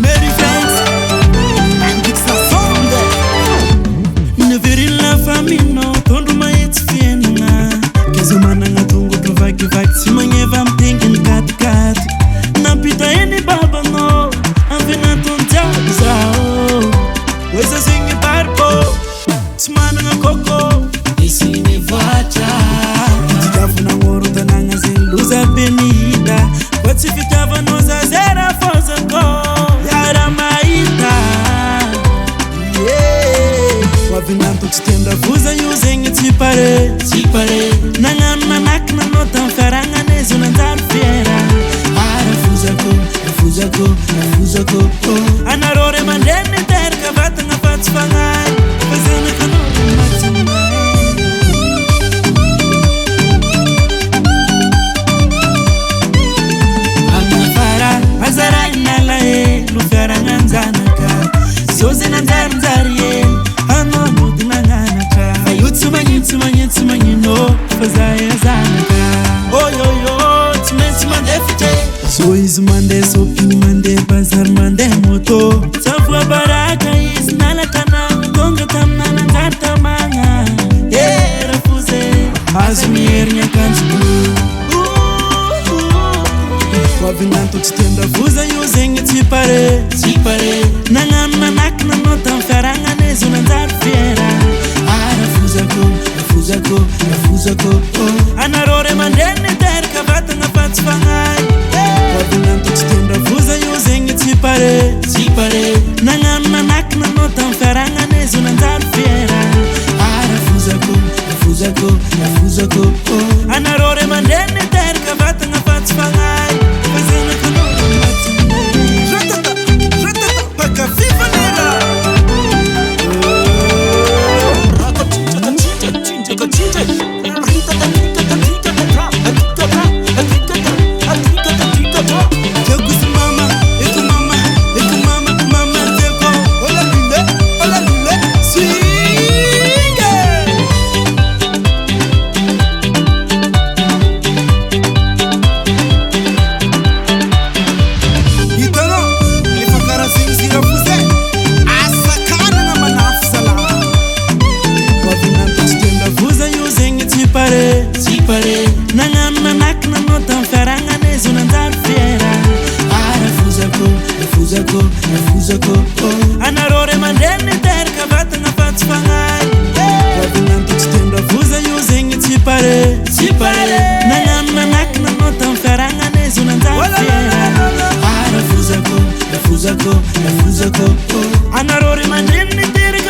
Mary Franks andiksa sonde neverila famino tondro mahitsy fiainana kezo managna tongotra vakivaky tsy magneva mitenginy katikaty nampita eny babanao ampenatony zao oeza zegny barbo tsy managna koko isiny voatra tikafinagnoro tanagna zegny loza be mihita fa tsy fitiavanao zazera fozako yara mahita oavinanto tsy tendra voza io zegny tsy pare nagnano manaky nanao tamy fiaragnana izy nanjary fiera rafozako anareo re mandreny miteraka vatagna fa tsy fagnahy fa zanakanao matinay amina fara azarainala lo fiaragnanjanaka zio ze nanjarinjary eny anao mody nagnanaka fa io tsy magnino fa zahay azanaka oyoyo tsy maintsy mandeha fitry so izy mandeha shopping mandeha bazary mandeha moto savoa baraka izy nalatanagna tonga taminananjary tamagna rafoze azo mierigna akanjo oavinanto tsy tendra voza io zegny tsy pare nagnano manaky nanao tamy fiaragnana izy nanjary fiera rafozako anareo re mandreny miteraka vatagna fa tsy fagnahy oavinanto tsy tendra voza io zegny tsy pare nagnano manaky nanao tamy fiaragnana izy nanjary fiera rafozako anareo re mandreny miteraka vatagna fa tsy fagnahy fa zanakanao matinay ratata baka fifanera nagnano manaky nanao tamy fiaragnana izy nanjary fiera rafozako anareo re mandreny miteraka vatagna fa tsy fagnahy oavinanto tsy tendra voza io zegny tsy pare nagnano manaky nanao tamy fiaragnana izy nanjary fiera rafozako anareo re mandreny miteraka